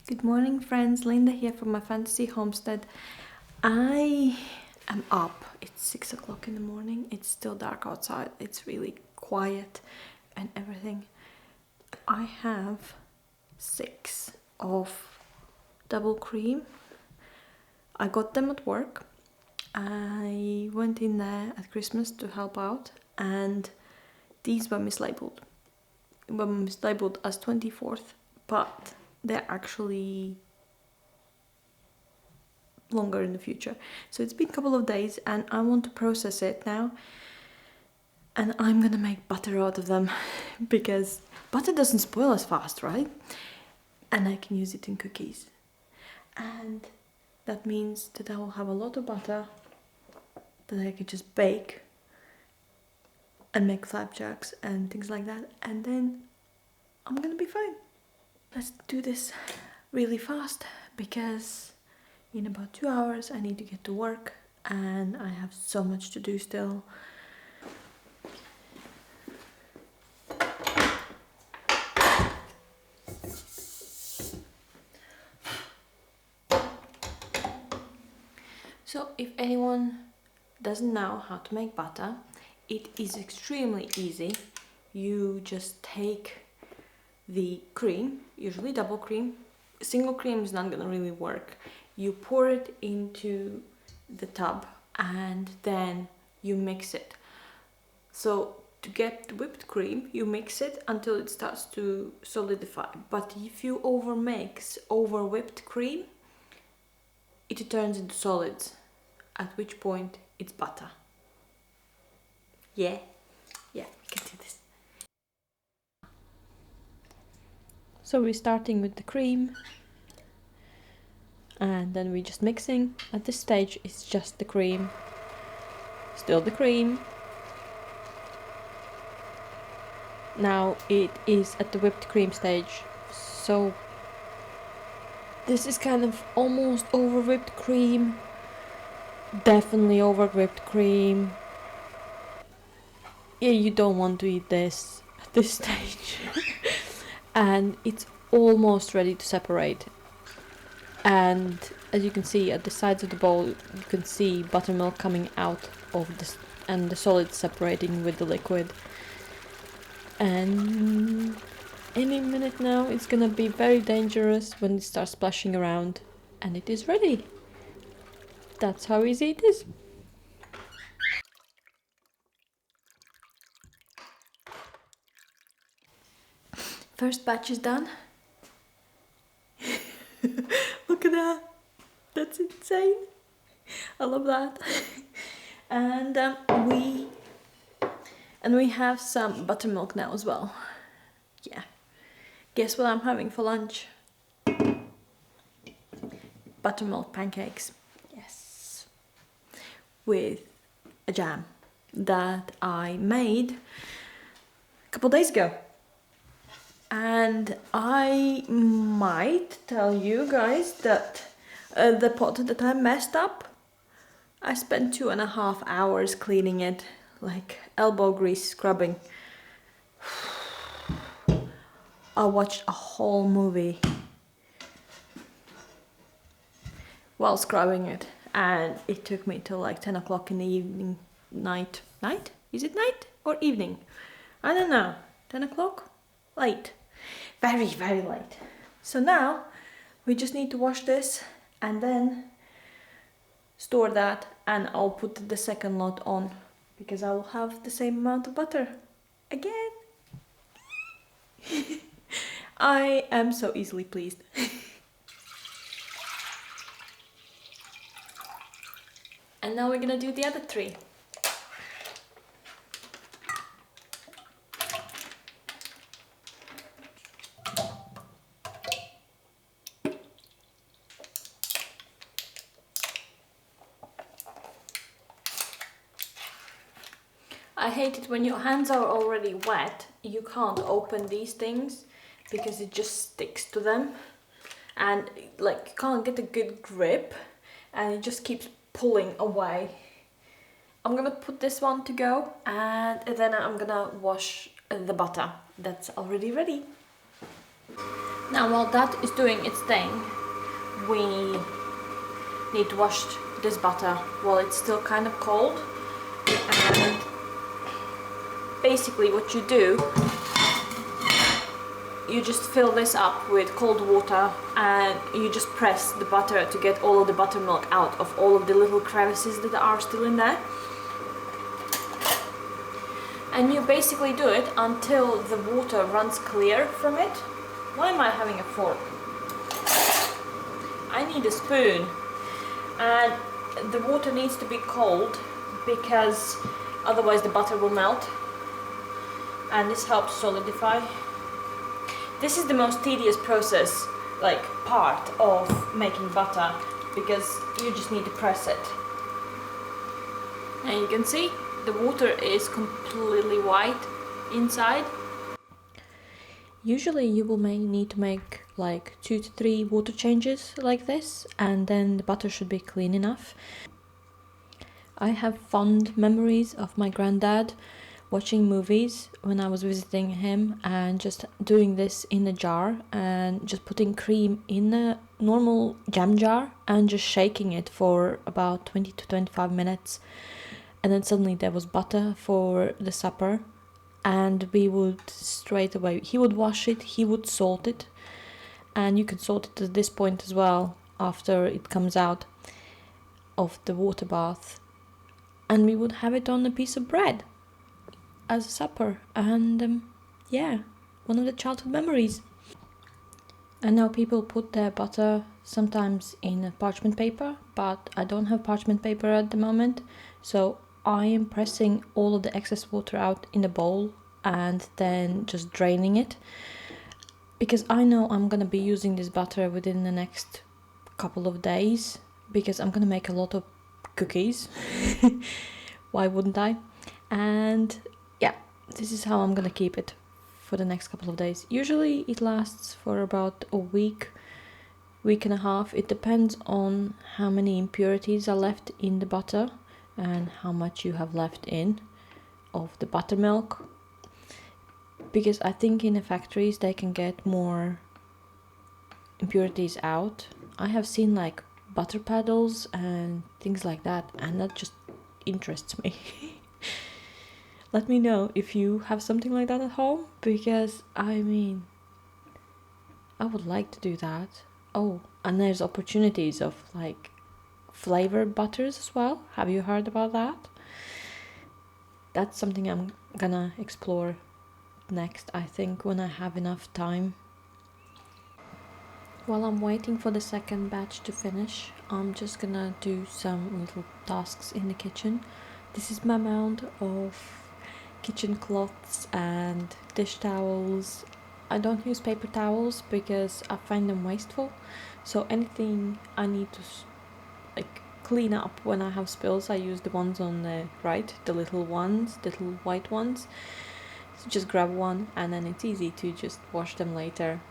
Good morning, friends. Linda here from my fantasy homestead. I am up. It's 6 o'clock in the morning. It's still dark outside. It's really quiet and everything. I have 6 of double cream. I got them at work. I went in there at Christmas to help out, and these were mislabeled. Were mislabeled as 24th, but they're actually longer in the future. So it's been a couple of days and I want to process it now, and I'm gonna make butter out of them because butter doesn't spoil as fast, right? And I can use it in cookies, and that means that I will have a lot of butter that I can just bake and make flapjacks and things like that, and then I'm gonna be fine. Let's do this really fast because in about 2 hours I need to get to work and I have so much to do still. So if anyone doesn't know how to make butter, it is extremely easy. You just take the cream, usually double cream. Single cream is not gonna really work. You pour it into the tub and then you mix it. So to get the whipped cream, you mix it until it starts to solidify. But if you over whipped cream, it turns into solids, at which point it's butter. Yeah, we can do this. So we're starting with the cream and then we're just mixing. At this stage it's just the cream, still the cream. Now it is at the whipped cream stage, so this is kind of almost over whipped cream, definitely over whipped cream. Yeah, you don't want to eat this at this stage. And it's almost ready to separate, and as you can see at the sides of the bowl you can see buttermilk coming out of this and the solids separating with the liquid, and any minute now it's gonna be very dangerous when it starts splashing around, and it is ready. That's how easy it is. First batch is done. Look at that. That's insane. I love that. And we have some buttermilk now as well. Yeah. Guess what I'm having for lunch? Buttermilk pancakes. Yes. With a jam that I made a couple days ago. And I might tell you guys that the pot that I messed up, I spent 2.5 hours cleaning it, like elbow grease scrubbing. I watched a whole movie while scrubbing it, and it took me till like 10 o'clock in the evening. Night? Is it night or evening? I don't know. 10 o'clock? Late. Very, very late. So now we just need to wash this and then store that, and I'll put the second lot on because I will have the same amount of butter again. I am so easily pleased. And now we're gonna do the other 3. I hate it when your hands are already wet. You can't open these things because it just sticks to them, and like you can't get a good grip and it just keeps pulling away. I'm gonna put this one to go, and then I'm gonna wash the butter that's already ready. Now while that is doing its thing, we need to wash this butter while it's still kind of cold. And basically what you do, you just fill this up with cold water and you just press the butter to get all of the buttermilk out of all of the little crevices that are still in there. And you basically do it until the water runs clear from it. Why am I having a fork? I need a spoon. And the water needs to be cold because otherwise the butter will melt. And this helps solidify. This is the most tedious process, like part of making butter, because you just need to press it. And you can see the water is completely white inside. Usually you will need to make like 2 to 3 water changes like this, and then the butter should be clean enough. I have fond memories of my granddad watching movies when I was visiting him and just doing this in a jar and just putting cream in a normal jam jar and just shaking it for about 20 to 25 minutes. And then suddenly there was butter for the supper, and we would straight away, he would wash it, he would salt it, and you can salt it at this point as well after it comes out of the water bath, and we would have it on a piece of bread as a supper. And yeah, one of the childhood memories. I know people put their butter sometimes in parchment paper, but I don't have parchment paper at the moment, so I am pressing all of the excess water out in a bowl and then just draining it, because I know I'm gonna be using this butter within the next couple of days, because I'm gonna make a lot of cookies. Why wouldn't I? And yeah, this is how I'm gonna keep it for the next couple of days. Usually it lasts for about a week and a half. It depends on how many impurities are left in the butter and how much you have left in of the buttermilk, because I think in the factories they can get more impurities out. I have seen like butter paddles and things like that, and that just interests me. Let me know if you have something like that at home, because I mean, I would like to do that. Oh, and there's opportunities of like flavored butters as well. Have you heard about that? That's something I'm gonna explore next, I think, when I have enough time. While I'm waiting for the second batch to finish, I'm just gonna do some little tasks in the kitchen. This is my amount of kitchen cloths and dish towels. I don't use paper towels because I find them wasteful, so anything I need to like clean up when I have spills, I use the ones on the right, the little ones, the little white ones. So just grab one and then it's easy to just wash them later.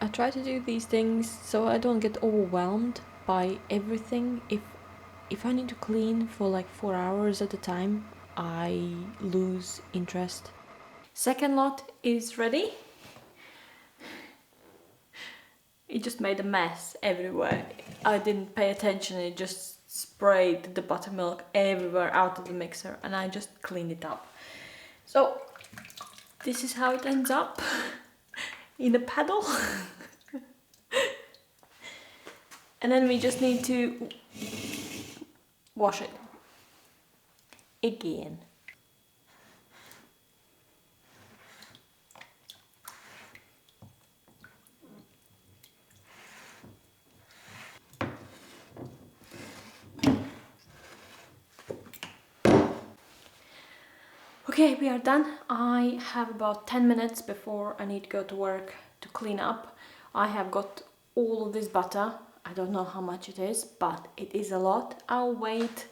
I try to do these things so I don't get overwhelmed by everything. If I need to clean for like 4 hours at a time, I lose interest. Second lot is ready. It just made a mess everywhere. I didn't pay attention, it just sprayed the buttermilk everywhere out of the mixer, and I just cleaned it up. So this is how it ends up in a paddle. And then we just need to wash it again. Okay, we are done. I have about 10 minutes before I need to go to work to clean up. I have got all of this butter. I don't know how much it is, but it is a lot. I'll wait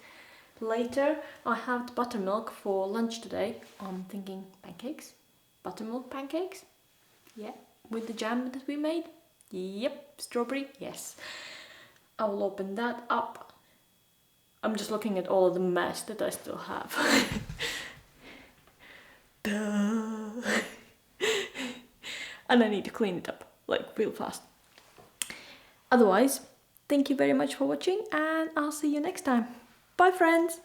later. I have the buttermilk for lunch today. I'm thinking pancakes, buttermilk pancakes. Yeah, with the jam that we made. Yep, strawberry, yes. I will open that up. I'm just looking at all of the mess that I still have. Duh. And I need to clean it up. like real fast. Otherwise, thank you very much for watching and I'll see you next time. Bye friends!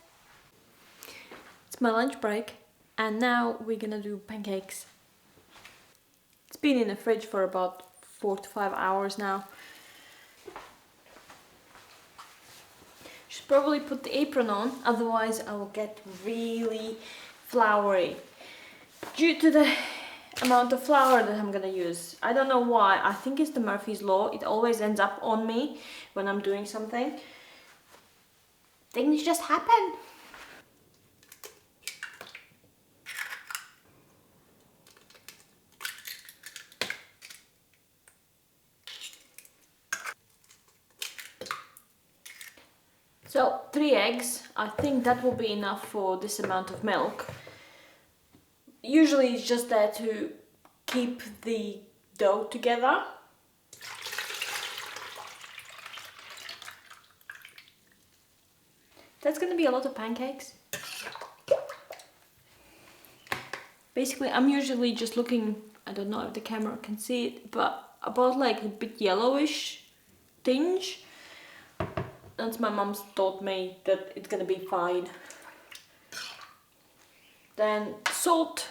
It's my lunch break and now we're gonna do pancakes. It's been in the fridge for about 4 to 5 hours now. Should probably put the apron on, otherwise I will get really floury. Due to the amount of flour that I'm gonna use. I don't know why, I think it's the Murphy's Law. It always ends up on me when I'm doing something. Things just happen. So 3 eggs, I think that will be enough for this amount of milk. Usually it's just there to keep the dough together. That's gonna be a lot of pancakes. Basically, I'm usually just looking, I don't know if the camera can see it, but about like a bit yellowish tinge. That's my mom's taught me that it's gonna be fine. Then salt,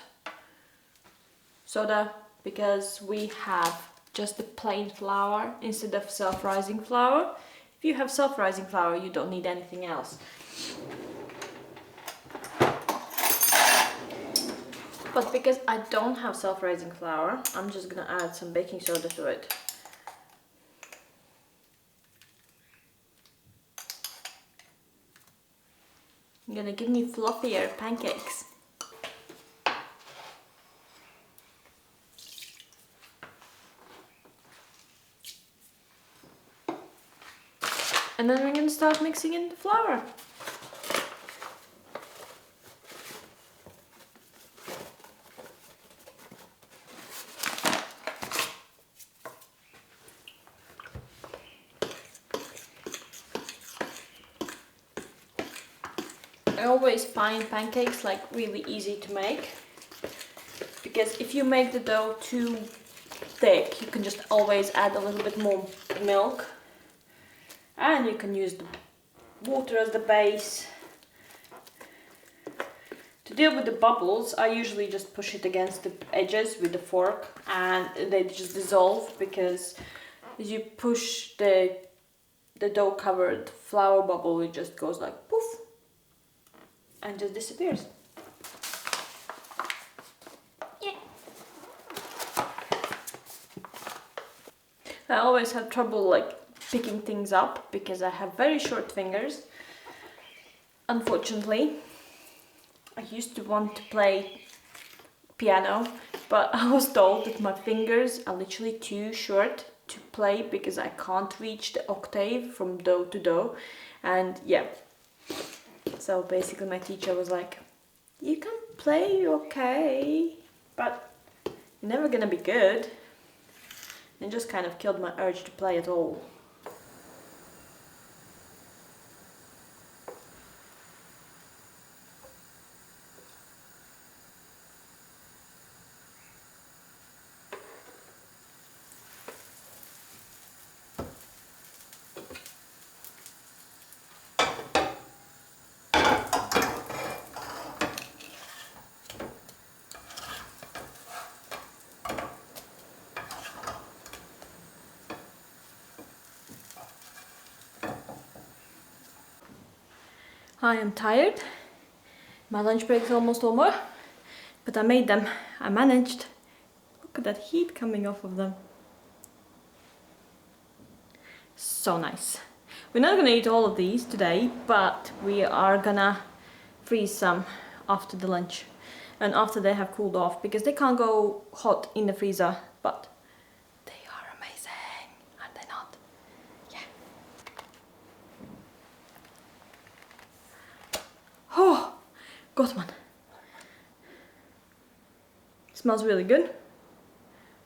soda, because we have just the plain flour instead of self-rising flour. If you have self-rising flour, you don't need anything else. But because I don't have self-rising flour, I'm just gonna add some baking soda to it. I'm gonna give me fluffier pancakes. And then we're gonna start mixing in the flour. I always find pancakes like really easy to make, because if you make the dough too thick, you can just always add a little bit more milk, and you can use the water as the base. To deal with the bubbles, I usually just push it against the edges with the fork and they just dissolve, because as you push the dough covered flour bubble, it just goes like poof and just disappears. Yeah. I always have trouble like picking things up because I have very short fingers, unfortunately. I used to want to play piano, but I was told that my fingers are literally too short to play because I can't reach the octave from do to do, and yeah. So basically my teacher was like, you can play okay, but you're never gonna be good. And it just kind of killed my urge to play at all. I am tired. My lunch break is almost over, but I made them. I managed. Look at that heat coming off of them. So nice. We're not gonna eat all of these today, but we are gonna freeze some after the lunch and after they have cooled off, because they can't go hot in the freezer, but they are amazing, are they not? Yeah. Oh, got one. Smells really good.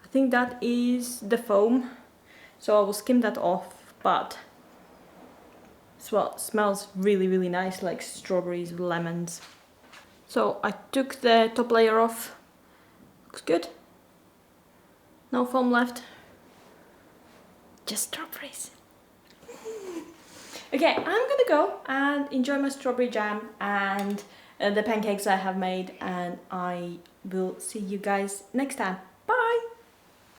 I think that is the foam, so I will skim that off, but smells really, really nice, like strawberries with lemons. So I took the top layer off. Looks good. No foam left. just strawberries. Okay, I'm gonna go and enjoy my strawberry jam and the pancakes I have made, and I will see you guys next time.